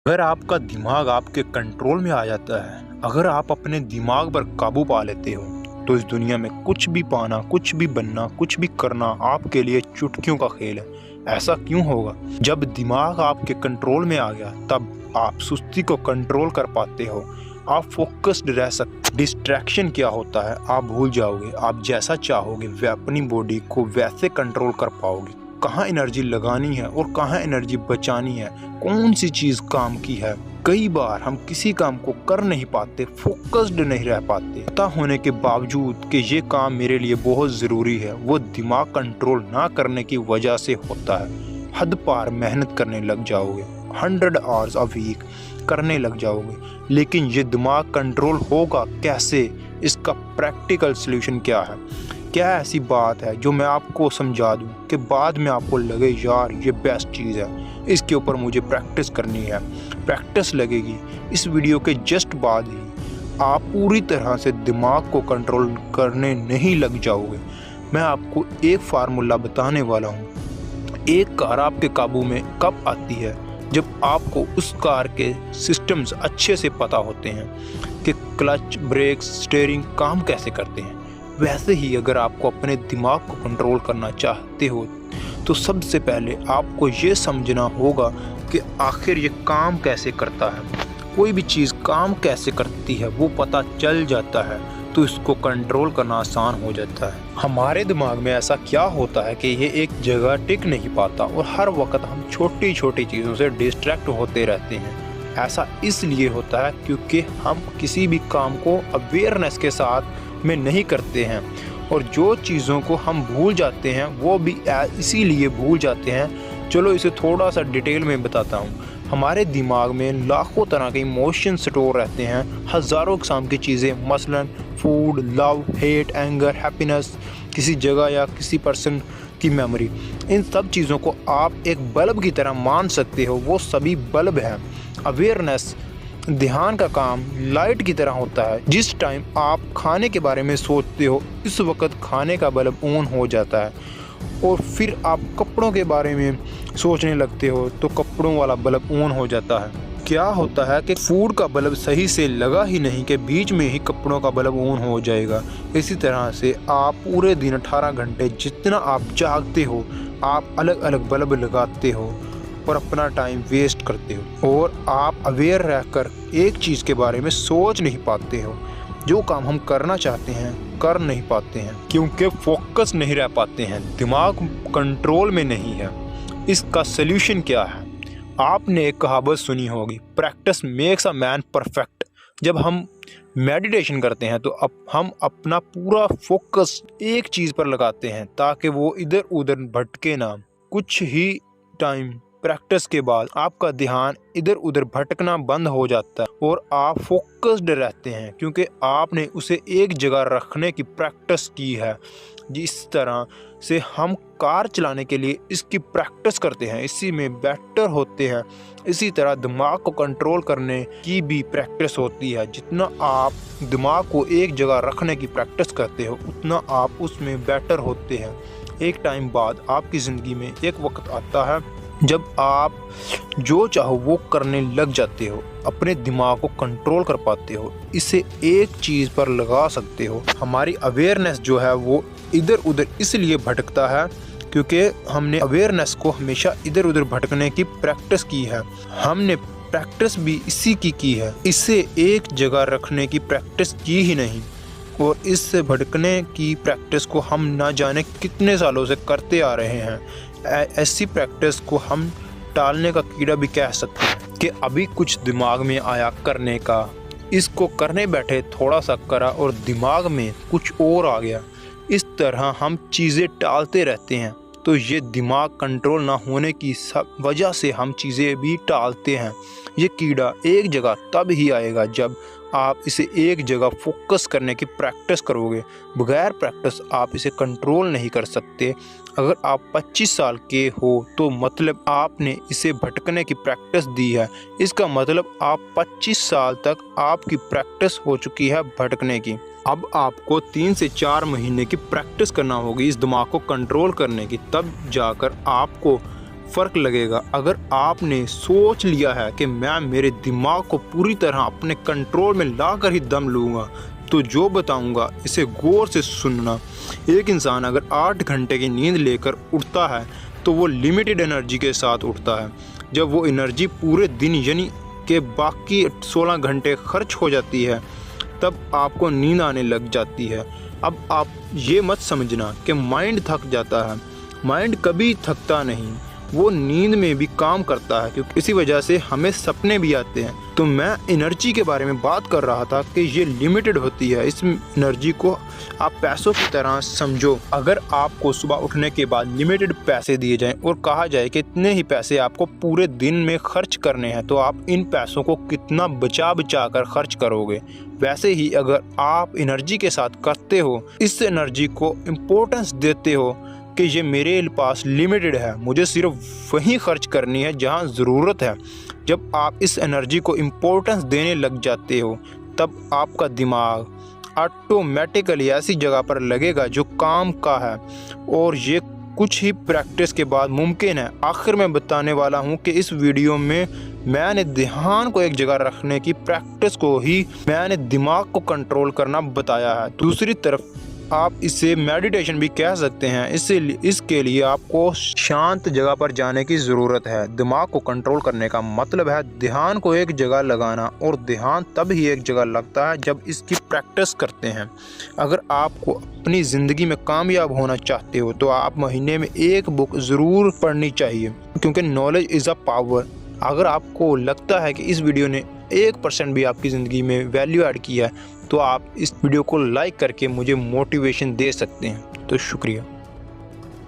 अगर आपका दिमाग आपके कंट्रोल में आ जाता है, अगर आप अपने दिमाग पर काबू पा लेते हो, तो इस दुनिया में कुछ भी पाना, कुछ भी बनना, कुछ भी करना आपके लिए चुटकियों का खेल है। ऐसा क्यों होगा? जब दिमाग आपके कंट्रोल में आ गया, तब आप सुस्ती को कंट्रोल कर पाते हो, आप फोकस्ड रह सकते। डिस्ट्रैक्शन क्या होता है आप भूल जाओगे। आप जैसा चाहोगे वे अपनी बॉडी को वैसे कंट्रोल कर पाओगे। कहाँ एनर्जी लगानी है और कहाँ एनर्जी बचानी है, कौन सी चीज़ काम की है। कई बार हम किसी काम को कर नहीं पाते, फोकस्ड नहीं रह पाते, पता होने के बावजूद कि ये काम मेरे लिए बहुत ज़रूरी है। वो दिमाग कंट्रोल ना करने की वजह से होता है। हद पार मेहनत करने लग जाओगे, 100 आवर्स अ वीक करने लग जाओगे, लेकिन ये दिमाग कंट्रोल होगा कैसे? इसका प्रैक्टिकल सलूशन क्या है? क्या ऐसी बात है जो मैं आपको समझा दूं कि बाद में आपको लगे यार ये बेस्ट चीज़ है, इसके ऊपर मुझे प्रैक्टिस करनी है। प्रैक्टिस लगेगी इस वीडियो के जस्ट बाद ही आप पूरी तरह से दिमाग को कंट्रोल करने नहीं लग जाओगे। मैं आपको एक फार्मूला बताने वाला हूँ। एक कार आपके काबू में कब आती है? जब आपको उस कार के सिस्टम्स अच्छे से पता होते हैं कि क्लच, ब्रेक, स्टीयरिंग काम कैसे करते हैं। वैसे ही अगर आपको अपने दिमाग को कंट्रोल करना चाहते हो, तो सबसे पहले आपको ये समझना होगा कि आखिर ये काम कैसे करता है। कोई भी चीज़ काम कैसे करती है वो पता चल जाता है, तो इसको कंट्रोल करना आसान हो जाता है। हमारे दिमाग में ऐसा क्या होता है कि ये एक जगह टिक नहीं पाता और हर वक्त हम छोटी छोटी चीज़ों से डिस्ट्रैक्ट होते रहते हैं। ऐसा इसलिए होता है क्योंकि हम किसी भी काम को अवेयरनेस के साथ में नहीं करते हैं, और जो चीज़ों को हम भूल जाते हैं वो भी इसीलिए भूल जाते हैं। चलो इसे थोड़ा सा डिटेल में बताता हूँ। हमारे दिमाग में लाखों तरह के इमोशन स्टोर रहते हैं, हज़ारों किस्म की चीज़ें, मसलन food, love, hate, anger, happiness, किसी जगह या किसी पर्सन की मेमोरी। इन सब चीज़ों को आप एक बल्ब की तरह मान सकते हो, वो सभी बल्ब हैं। अवेयरनेस, ध्यान का काम लाइट की तरह होता है। जिस टाइम आप खाने के बारे में सोचते हो, इस वक्त खाने का बल्ब ऑन हो जाता है, और फिर आप कपड़ों के बारे में सोचने लगते हो तो कपड़ों वाला बल्ब ऑन हो जाता है। क्या होता है कि फूड का बल्ब सही से लगा ही नहीं कि बीच में ही कपड़ों का बल्ब ऑन हो जाएगा। इसी तरह से आप पूरे दिन 18 घंटे जितना आप जागते हो, आप अलग अलग बल्ब लगाते हो और अपना टाइम वेस्ट करते हो, और आप अवेयर रहकर एक चीज़ के बारे में सोच नहीं पाते हो। जो काम हम करना चाहते हैं कर नहीं पाते हैं क्योंकि फोकस नहीं रह पाते हैं, दिमाग कंट्रोल में नहीं है। इसका सल्यूशन क्या है? आपने एक कहावत सुनी होगी, practice makes a man perfect. जब हम मेडिटेशन करते हैं तो हम अपना पूरा फोकस एक चीज़ पर लगाते हैं ताकि वो इधर उधर भटके ना। कुछ ही टाइम प्रैक्टिस के बाद आपका ध्यान इधर उधर भटकना बंद हो जाता है और आप फोकस्ड रहते हैं क्योंकि आपने उसे एक जगह रखने की प्रैक्टिस की है। जिस तरह से हम कार चलाने के लिए इसकी प्रैक्टिस करते हैं, इसी में बेटर होते हैं, इसी तरह दिमाग को कंट्रोल करने की भी प्रैक्टिस होती है। जितना आप दिमाग को एक जगह रखने की प्रैक्टिस करते हो, उतना आप उसमें बेटर होते हैं। एक टाइम बाद आपकी ज़िंदगी में एक वक्त आता है जब आप जो चाहो वो करने लग जाते हो, अपने दिमाग को कंट्रोल कर पाते हो, इसे एक चीज़ पर लगा सकते हो। हमारी अवेयरनेस जो है वो इधर उधर इसलिए भटकता है क्योंकि हमने अवेयरनेस को हमेशा इधर उधर भटकने की प्रैक्टिस की है। हमने प्रैक्टिस भी इसी की है, इसे एक जगह रखने की प्रैक्टिस की ही नहीं, और इससे भटकने की प्रैक्टिस को हम ना जाने कितने सालों से करते आ रहे हैं। ऐसी प्रैक्टिस को हम टालने का कीड़ा भी कह सकते हैं कि अभी कुछ दिमाग में आया करने का, इसको करने बैठे थोड़ा सा करा और दिमाग में कुछ और आ गया। इस तरह हम चीज़ें टालते रहते हैं, तो ये दिमाग कंट्रोल ना होने की वजह से हम चीज़ें भी टालते हैं। ये कीड़ा एक जगह तब ही आएगा जब आप इसे एक जगह फोकस करने की प्रैक्टिस करोगे। बगैर प्रैक्टिस आप इसे कंट्रोल नहीं कर सकते। अगर आप 25 साल के हो तो मतलब आपने इसे भटकने की प्रैक्टिस दी है। इसका मतलब आप 25 साल तक आपकी प्रैक्टिस हो चुकी है भटकने की। अब आपको 3 से 4 महीने की प्रैक्टिस करना होगी इस दिमाग को कंट्रोल करने की, तब जाकर आपको फ़र्क लगेगा। अगर आपने सोच लिया है कि मैं मेरे दिमाग को पूरी तरह अपने कंट्रोल में लाकर ही दम लूँगा, तो जो बताऊँगा इसे गौर से सुनना। एक इंसान अगर 8 घंटे की नींद लेकर उठता है तो वो लिमिटेड एनर्जी के साथ उठता है। जब वो एनर्जी पूरे दिन यानी कि बाकी 16 घंटे खर्च हो जाती है, तब आपको नींद आने लग जाती है। अब आप ये मत समझना कि माइंड थक जाता है। माइंड कभी थकता नहीं, वो नींद में भी काम करता है, क्योंकि इसी वजह से हमें सपने भी आते हैं। तो मैं एनर्जी के बारे में बात कर रहा था कि ये लिमिटेड होती है। इस एनर्जी को आप पैसों की तरह समझो। अगर आपको सुबह उठने के बाद लिमिटेड पैसे दिए जाएं और कहा जाए कि इतने ही पैसे आपको पूरे दिन में खर्च करने हैं, तो आप इन पैसों को कितना बचा बचा कर खर्च करोगे। वैसे ही अगर आप एनर्जी के साथ करते हो, इस एनर्जी को इम्पोर्टेंस देते हो कि ये मेरे पास लिमिटेड है, मुझे सिर्फ वहीं खर्च करनी है जहाँ ज़रूरत है। जब आप इस एनर्जी को इम्पोर्टेंस देने लग जाते हो, तब आपका दिमाग ऑटोमेटिकली ऐसी जगह पर लगेगा जो काम का है, और ये कुछ ही प्रैक्टिस के बाद मुमकिन है। आखिर में बताने वाला हूँ कि इस वीडियो में मैंने ध्यान को एक जगह रखने की प्रैक्टिस को ही मैंने दिमाग को कंट्रोल करना बताया है। दूसरी तरफ आप इसे मेडिटेशन भी कह सकते हैं। इसके लिए आपको शांत जगह पर जाने की ज़रूरत है। दिमाग को कंट्रोल करने का मतलब है ध्यान को एक जगह लगाना, और ध्यान तब ही एक जगह लगता है जब इसकी प्रैक्टिस करते हैं। अगर आपको अपनी ज़िंदगी में कामयाब होना चाहते हो तो आप महीने में एक बुक ज़रूर पढ़नी चाहिए, क्योंकि नॉलेज इज़ अ पावर। अगर आपको लगता है कि इस वीडियो ने 1% भी आपकी ज़िंदगी में वैल्यू ऐड किया है, तो आप इस वीडियो को लाइक करके मुझे मोटिवेशन दे सकते हैं। तो शुक्रिया।